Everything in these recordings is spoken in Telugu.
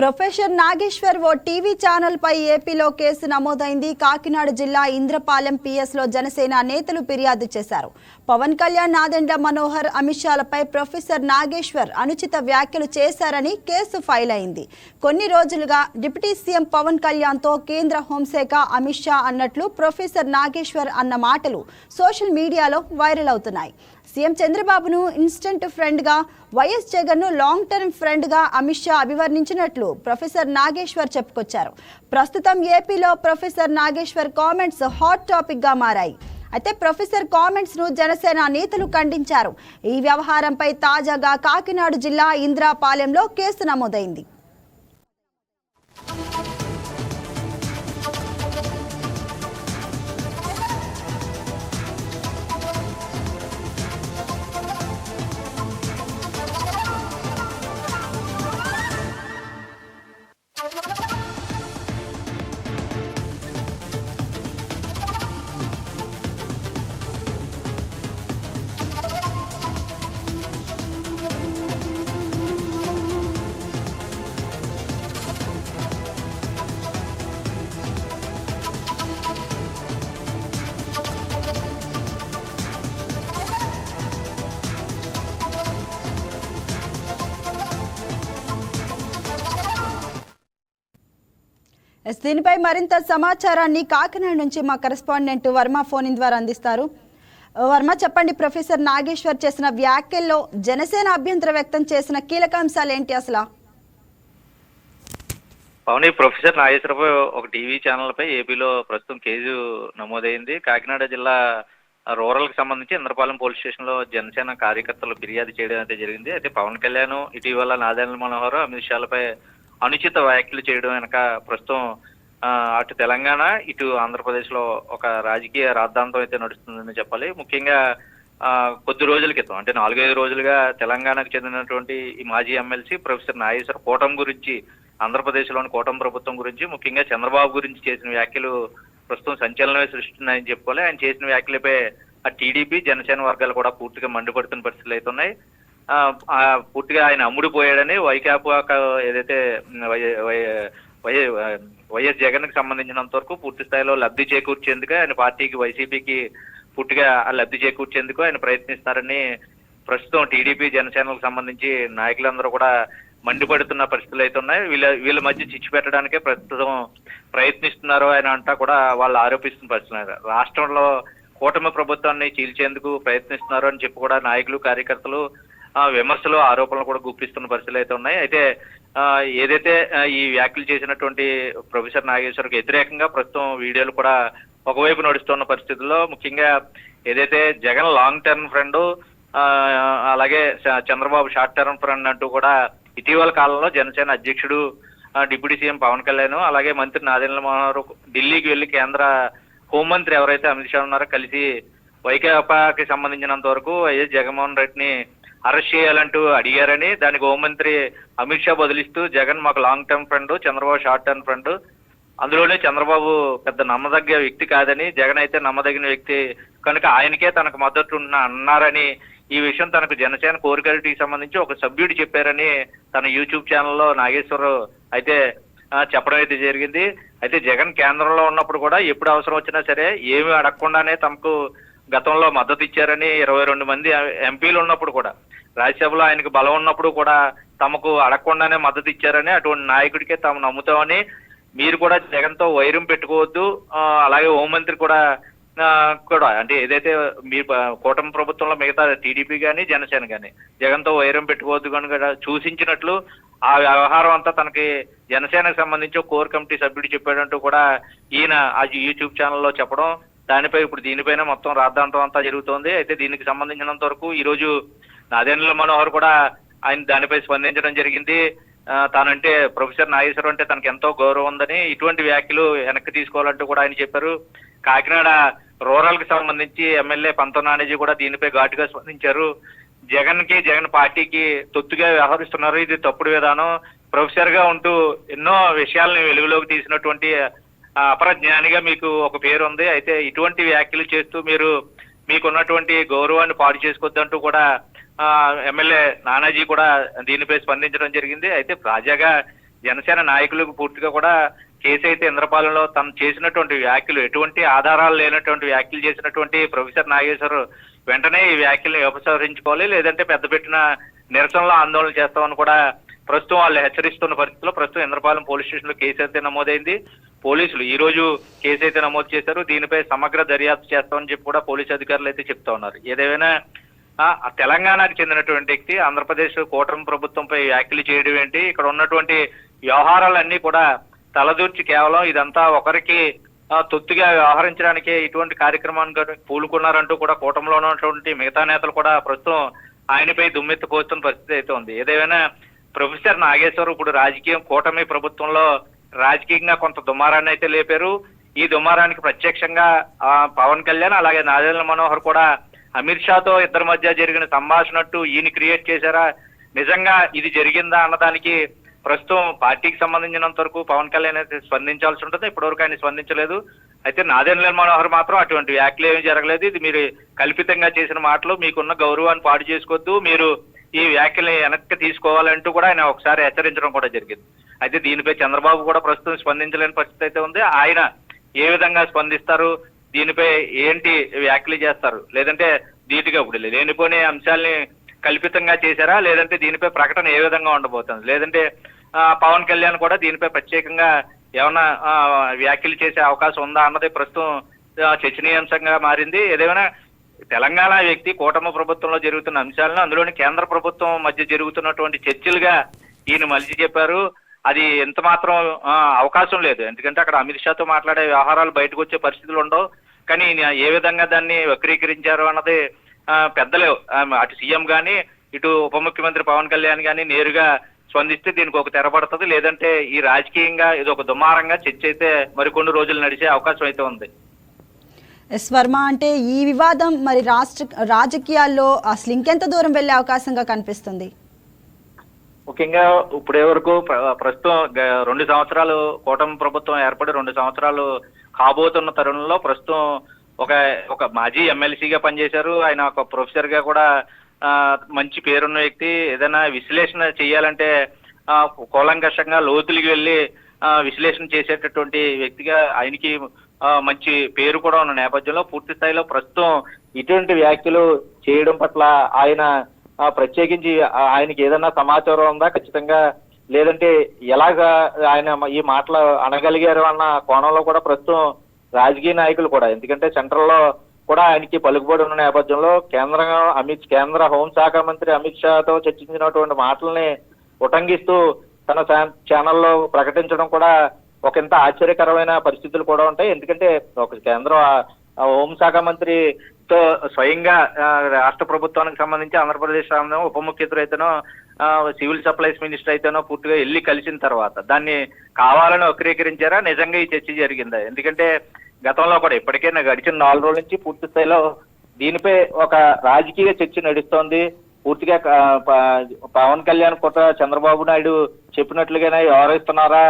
ప్రొఫెసర్ నాగేశ్వర్ ఓ టీవీ ఛానల్ పై ఏపీలో కేసు నమోదైంది. కాకినాడ జిల్లా ఇంద్రపాలెం పిఎస్ లో జనసేన నేతలు ఫిర్యాదు చేశారు. పవన్ కళ్యాణ్, నాదెండ్ల మనోహర్, అమిత్ షాలపై ప్రొఫెసర్ నాగేశ్వర్ అనుచిత వ్యాఖ్యలు చేశారని కేసు ఫైల్ అయింది. కొన్ని రోజులుగా డిప్యూటీ సీఎం పవన్ కళ్యాణ్ తో కేంద్ర హోంశాఖ అమిత్ షా అన్నట్లు ప్రొఫెసర్ నాగేశ్వర్ అన్న మాటలు సోషల్ మీడియాలో వైరల్ అవుతున్నాయి. సీఎం చంద్రబాబును ఇన్స్టెంట్ ఫ్రెండ్ గా, వైఎస్ జగన్ ను లాంగ్ టర్మ్ ఫ్రెండ్ గా అమిత్ షా అభివర్ణించినట్లు ప్రొఫెసర్ నాగేశ్వర్ చెప్పుకొచ్చారు. ప్రస్తుతం ఏపీలో professor Nageshwar comments hot topic గా మారాయి. అయితే ప్రొఫెసర్ కామెంట్స్ ను జనసేన నేతలు ఖండించారు. ఈ వ్యవహారంపై తాజాగా కాకినాడ జిల్లా ఇంద్రపాలెంలో కేసు నమోదైంది. దీనిపై మరింత సమాచారాన్ని కాకినాడ నుంచి మా కరెస్పాండెంట్ వర్మ ఫోన్ ద్వారా అందిస్తారు. వర్మ, చెప్పండి, ప్రొఫెసర్ నాగేశ్వర్ చేసిన వ్యాఖ్యల్లో జనసేన అభ్యంతరం వ్యక్తం చేసిన కీలక అంశాలు ఏంటి అసలు? అవును, ప్రొఫెసర్ నాగేశ్వరరావు ఒక టీవీ ఛానల్ పై ఏపీలో ప్రస్తుతం కేసు నమోదైంది. కాకినాడ జిల్లా రూరల్ కి సంబంధించి ఇంద్రపాలెం పోలీస్ స్టేషన్ లో జనసేన కార్యకర్తలు ఫిర్యాదు చేయడం అయితే జరిగింది. అయితే పవన్ కళ్యాణ్ ఇటీవల నాదెండ్ల మనోహర్, అమిత్ షాలపై అనుచిత వ్యాఖ్యలు చేయడం వెనక ప్రస్తుతం అటు తెలంగాణ, ఇటు ఆంధ్రప్రదేశ్ లో ఒక రాజకీయ రాద్ధాంతం అయితే నడుస్తుందని చెప్పాలి. ముఖ్యంగా కొద్ది రోజుల క్రితం, అంటే 4-5 రోజులుగా తెలంగాణకు చెందినటువంటి ఈ మాజీ ఎమ్మెల్సీ ప్రొఫెసర్ నాగేశ్వర్ కూటమి గురించి, ఆంధ్రప్రదేశ్ లోని కూటమి ప్రభుత్వం గురించి, ముఖ్యంగా చంద్రబాబు గురించి చేసిన వ్యాఖ్యలు ప్రస్తుతం సంచలనమే సృష్టిస్తున్నాయని చెప్పుకోవాలి. ఆయన చేసిన వ్యాఖ్యలపై ఆ టీడీపీ, జనసేన వర్గాలు కూడా పూర్తిగా మండిపడుతున్న పరిస్థితులు అయితే ఉన్నాయి. పూర్తిగా ఆయన అమ్ముడుపోయాడని వైకాపా ఏదైతే వైఎస్ జగన్ కి సంబంధించినంత వరకు పూర్తి స్థాయిలో లబ్ధి చేకూర్చేందుకు ఆయన పార్టీకి, వైసీపీకి పూర్తిగా లబ్ధి చేకూర్చేందుకు ఆయన ప్రయత్నిస్తారని ప్రస్తుతం టీడీపీ, జనసేనకు సంబంధించి నాయకులందరూ కూడా మండిపడుతున్న పరిస్థితులు అయితే ఉన్నాయి. వీళ్ళ మధ్య చిచ్చు పెట్టడానికే ప్రస్తుతం ప్రయత్నిస్తున్నారు ఆయన అంటా కూడా వాళ్ళు ఆరోపిస్తున్న పరిస్థితులు. రాష్ట్రంలో కూటమి ప్రభుత్వాన్ని చీల్చేందుకు ప్రయత్నిస్తున్నారు అని చెప్పి కూడా నాయకులు, కార్యకర్తలు విమర్శలు, ఆరోపణలు కూడా గుప్పిస్తున్న పరిస్థితులు అయితే ఉన్నాయి. అయితే ఏదైతే ఈ వ్యాఖ్యలు చేసినటువంటి ప్రొఫెసర్ నాగేశ్వర్కి వ్యతిరేకంగా ప్రస్తుతం వీడియోలు కూడా ఒకవైపు నడుస్తున్న పరిస్థితుల్లో, ముఖ్యంగా ఏదైతే జగన్ లాంగ్ టర్మ్ ఫ్రెండ్, అలాగే చంద్రబాబు షార్ట్ టర్మ్ ఫ్రెండ్ అంటూ కూడా ఇటీవల కాలంలో జనసేన అధ్యక్షుడు, డిప్యూటీ సీఎం పవన్ కళ్యాణ్, అలాగే మంత్రి నాదెండ్ల మనోహర్ ఢిల్లీకి వెళ్లి కేంద్ర హోంమంత్రి ఎవరైతే అమిత్ షా ఉన్నారో కలిసి వైకాపాకి సంబంధించినంత వరకు వైఎస్ జగన్మోహన్ రెడ్డిని అరెస్ట్ చేయాలంటూ అడిగారని, దానికి హోంమంత్రి అమిత్ షా బదిలిస్తూ జగన్ మాకు long term friend, Chandrababu short term friend, అందులోనే చంద్రబాబు పెద్ద నమ్మదగ్గ వ్యక్తి కాదని, జగన్ అయితే నమ్మదగిన వ్యక్తి కనుక ఆయనకే తనకు మద్దతు అన్నారని, ఈ విషయం తనకు జనసేన కోర్ కమిటీకి సంబంధించి ఒక సభ్యుడు చెప్పారని తన యూట్యూబ్ ఛానల్లో నాగేశ్వర్ అయితే చెప్పడం అయితే జరిగింది. అయితే జగన్ కేంద్రంలో ఉన్నప్పుడు కూడా ఎప్పుడు అవసరం వచ్చినా సరే ఏమి అడగకుండానే తమకు గతంలో మద్దతు ఇచ్చారని, 22 మంది ఎంపీలు ఉన్నప్పుడు కూడా, రాజ్యసభలో ఆయనకు బలం ఉన్నప్పుడు కూడా తమకు అడగకుండానే మద్దతు ఇచ్చారని, అటువంటి నాయకుడికే తాము నమ్ముతామని, మీరు కూడా జగన్తో వైరం పెట్టుకోవద్దు, అలాగే హోంమంత్రి కూడా అంటే ఏదైతే మీ కూటమి ప్రభుత్వంలో మిగతా టీడీపీ కానీ జనసేన కానీ జగన్తో వైరం పెట్టుకోవద్దు కనుక సూచించినట్లు ఆ వ్యవహారం అంతా తనకి జనసేనకు సంబంధించి కోర్ కమిటీ సభ్యుడు చెప్పాడంటూ కూడా ఈయన ఆ యూట్యూబ్ ఛానల్లో చెప్పడం, దానిపై ఇప్పుడు దీనిపైన మొత్తం రాద్ధాంతం అంతా జరుగుతోంది. అయితే దీనికి సంబంధించినంత వరకు ఈ రోజు నాదెండ్ల మనోహర్ కూడా ఆయన దానిపై స్పందించడం జరిగింది. తానంటే ప్రొఫెసర్ నాగేశ్వర్ అంటే తనకు ఎంతో గౌరవం ఉందని, ఇటువంటి వ్యాఖ్యలు వెనక్కి తీసుకోవాలంటూ కూడా ఆయన చెప్పారు. కాకినాడ రూరల్ కి సంబంధించి ఎమ్మెల్యే పంతో నానేజీ కూడా దీనిపై ఘాటుగా స్పందించారు. జగన్ పార్టీకి తొత్తుగా వ్యవహరిస్తున్నారు, ఇది తప్పుడు విధానం, ప్రొఫెసర్ గా ఉంటూ ఎన్నో విషయాలని వెలుగులోకి తీసినటువంటి అపరజ్ఞానిగా మీకు ఒక పేరు ఉంది. అయితే ఇటువంటి వ్యాఖ్యలు చేస్తూ మీరు మీకున్నటువంటి గౌరవాన్ని పాడు చేసుకోవద్దంటూ కూడా ఎమ్మెల్యే నానాజీ కూడా దీనిపై స్పందించడం జరిగింది. అయితే తాజాగా జనసేన నాయకులకు పూర్తిగా కూడా కేసు అయితే ఇంద్రపాలెంలో తను చేసినటువంటి వ్యాఖ్యలు, ఎటువంటి ఆధారాలు లేనటువంటి వ్యాఖ్యలు చేసినటువంటి ప్రొఫెసర్ నాగేశ్వర్ వెంటనే ఈ వ్యాఖ్యల్ని ఉపసంహరించుకోవాలి, లేదంటే పెద్ద పెట్టిన నిరసనలో ఆందోళన చేస్తామని కూడా ప్రస్తుతం వాళ్ళు హెచ్చరిస్తున్న పరిస్థితిలో ప్రస్తుతం ఇంద్రపాలెం పోలీస్ స్టేషన్ లో కేసు అయితే నమోదైంది. పోలీసులు ఈ రోజు కేసు అయితే నమోదు చేశారు. దీనిపై సమగ్ర దర్యాప్తు చేస్తామని చెప్పి కూడా పోలీసు అధికారులు అయితే చెప్తా ఉన్నారు. ఏదేమైనా తెలంగాణకు చెందినటువంటి వ్యక్తి ఆంధ్రప్రదేశ్ కూటమి ప్రభుత్వంపై వ్యాఖ్యలు చేయడం ఏంటి, ఇక్కడ ఉన్నటువంటి వ్యవహారాలన్నీ కూడా తలదూర్చి కేవలం ఇదంతా ఒకరికి తొత్తుగా వ్యవహరించడానికి ఇటువంటి కార్యక్రమాన్ని పూనుకున్నారంటూ కూడా కూటమిలో ఉన్నటువంటి మిగతా నేతలు కూడా ప్రస్తుతం ఆయనపై దుమ్మెత్తి పోస్తున్న పరిస్థితి అయితే ఉంది. ఏదేమైనా ప్రొఫెసర్ నాగేశ్వర్ ఇప్పుడు రాజకీయం కూటమి ప్రభుత్వంలో రాజకీయంగా కొంత దుమారాన్ని అయితే లేపారు. ఈ దుమారానికి ప్రత్యక్షంగా పవన్ కళ్యాణ్ అలాగే నాదెండ్ల మనోహర్ కూడా అమిత్ షాతో ఇద్దరి మధ్య జరిగిన సంభాషణట్టు ఈయన క్రియేట్ చేశారా, నిజంగా ఇది జరిగిందా అన్నదానికి ప్రస్తుతం పార్టీకి సంబంధించినంత వరకు పవన్ కళ్యాణ్ అయితే స్పందించాల్సి ఉంటుంది. ఇప్పటివరకు ఆయన స్పందించలేదు. అయితే నాదెండ్ల మనోహర్ మాత్రం అటువంటి వ్యాఖ్యలు ఏమీ జరగలేదు, ఇది మీరు కల్పితంగా చేసిన మాటలు, మీకున్న గౌరవాన్ని పాడు చేసుకోవద్దు, మీరు ఈ వ్యాఖ్యల్ని వెనక్కి తీసుకోవాలంటూ కూడా ఆయన ఒకసారి హెచ్చరించడం కూడా జరిగింది. అయితే దీనిపై చంద్రబాబు కూడా ప్రస్తుతం స్పందించలేని పరిస్థితి అయితే ఉంది. ఆయన ఏ విధంగా స్పందిస్తారు, దీనిపై ఏంటి వ్యాఖ్యలు చేస్తారు, లేదంటే ధీటుగా ఇప్పుడు లేనిపోని అంశాలని కల్పితంగా చేశారా, లేదంటే దీనిపై ప్రకటన ఏ విధంగా ఉండబోతుంది, లేదంటే పవన్ కళ్యాణ్ కూడా దీనిపై ప్రత్యేకంగా ఏమన్నా వ్యాఖ్యలు చేసే అవకాశం ఉందా అన్నది ప్రస్తుతం చర్చనీయాంశంగా మారింది. ఏదేమైనా తెలంగాణ వ్యక్తి కూటమి ప్రభుత్వంలో జరుగుతున్న అంశాలను అందులోని కేంద్ర ప్రభుత్వం మధ్య జరుగుతున్నటువంటి చర్చలుగా ఈయన మలిచి చెప్పారు. అది ఎంత మాత్రం అవకాశం లేదు, ఎందుకంటే అక్కడ అమిత్ షాతో మాట్లాడే వ్యవహారాలు బయటకు వచ్చే పరిస్థితులు ఉండవు. కానీ ఏ విధంగా దాన్ని వక్రీకరించారు అన్నది పెద్దలు అటు సీఎం కానీ ఇటు ఉప ముఖ్యమంత్రి పవన్ కళ్యాణ్ కానీ నేరుగా స్పందిస్తే దీనికి ఒక తెరపడుతుంది, లేదంటే ఈ రాజకీయంగా ఇది ఒక దుమారంగా చర్చ అయితే మరికొన్ని రోజులు నడిచే అవకాశం అయితే ఉంది. ఎస్ వర్మ, అంటే ఈ వివాదం మరి రాజకీయాల్లో అసలు ఇంకెంత దూరం వెళ్లే అవకాశంగా కనిపిస్తుంది? ముఖ్యంగా ఇప్పటి వరకు ప్రస్తుతం 2 సంవత్సరాలు కూటమి ప్రభుత్వం ఏర్పడి 2 సంవత్సరాలు కాబోతున్న తరుణంలో ప్రస్తుతం ఒక మాజీ ఎమ్మెల్సీగా పనిచేశారు. ఆయన ఒక ప్రొఫెసర్ గా కూడా మంచి పేరున్న వ్యక్తి. ఏదైనా విశ్లేషణ చేయాలంటే కూలంకషంగా లోతులకి వెళ్ళి విశ్లేషణ చేసేటటువంటి వ్యక్తిగా ఆయనకి మంచి పేరు కూడా ఉన్న నేపథ్యంలో పూర్తి స్థాయిలో ప్రస్తుతం ఇటువంటి వ్యాఖ్యలు చేయడం పట్ల ఆయన ప్రత్యేకించి ఆయనకి ఏదన్నా సమాచారం ఉందా ఖచ్చితంగా, లేదంటే ఎలాగా ఆయన ఈ మాటలు అనగలిగారు అన్న కోణంలో కూడా ప్రస్తుతం రాజకీయ నాయకులు కూడా, ఎందుకంటే సెంట్రల్ లో కూడా ఆయనకి పలుకుబడి ఉన్న నేపథ్యంలో కేంద్ర హోంశాఖ మంత్రి అమిత్ షాతో చర్చించినటువంటి మాటల్ని ఉటంకిస్తూ తన ఛానల్లో ప్రకటించడం కూడా ఒకంత ఆశ్చర్యకరమైన పరిస్థితులు కూడా ఉంటాయి. ఎందుకంటే ఒక కేంద్ర హోంశాఖ మంత్రితో స్వయంగా రాష్ట్ర ప్రభుత్వానికి సంబంధించి ఆంధ్రప్రదేశ్ ఉప ముఖ్యమంత్రి అయితేనో సివిల్ సప్లైస్ మినిస్టర్ అయితేనో పూర్తిగా వెళ్ళి కలిసిన తర్వాత దాన్ని కావాలని వక్రీకరించారా, నిజంగా ఈ చర్చ జరిగిందా? ఎందుకంటే గతంలో కూడా ఇప్పటికే గడిచిన 4 రోజుల నుంచి పూర్తి స్థాయిలో దీనిపై ఒక రాజకీయ చర్చ నడుస్తోంది. పూర్తిగా పవన్ కళ్యాణ్ కొత్త చంద్రబాబు నాయుడు చెప్పినట్లుగానే వ్యవహరిస్తున్నారా,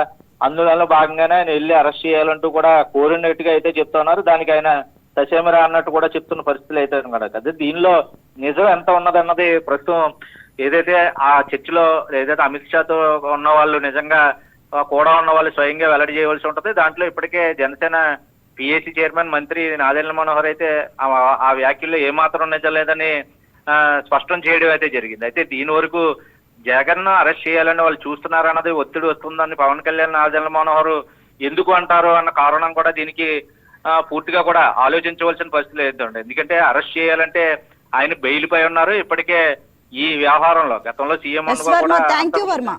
అందులో భాగంగానే ఆయన వెళ్ళి అరెస్ట్ చేయాలంటూ కూడా కోరినట్టుగా అయితే చెప్తున్నారు. దానికి ఆయన ససేమరా అన్నట్టు కూడా చెప్తున్న పరిస్థితులు అయితే కదా. దీనిలో నిజం ఎంత ఉన్నదన్నది ప్రస్తుతం ఏదైతే ఆ చర్చలో ఏదైతే అమిత్ షాతో ఉన్న వాళ్ళు నిజంగా కూడా ఉన్న వాళ్ళు స్వయంగా వెల్లడి చేయవలసి ఉంటుంది. దాంట్లో ఇప్పటికే జనసేన పిఏసీ చైర్మన్ మంత్రి నాదెండ్ల మనోహర్ అయితే ఆ వ్యాఖ్యల్లో ఏమాత్రం నిజం లేదని స్పష్టం చేయడం అయితే జరిగింది. అయితే దీని వరకు జగన్ అరెస్ట్ చేయాలని వాళ్ళు చూస్తున్నారన్నది ఒత్తిడి వస్తుందని పవన్ కళ్యాణ్ నాదెండ్ల మనోహర్ ఎందుకు అంటారు అన్న కారణం కూడా దీనికి పూర్తిగా కూడా ఆలోచించవలసిన పరిస్థితి లేదండి. ఎందుకంటే అరెస్ట్ చేయాలంటే ఆయన బెయిల్ పై ఉన్నారు. ఇప్పటికే ఈ వ్యవహారంలో గతంలో సీఎం థ్యాంక్ యూ వర్మ.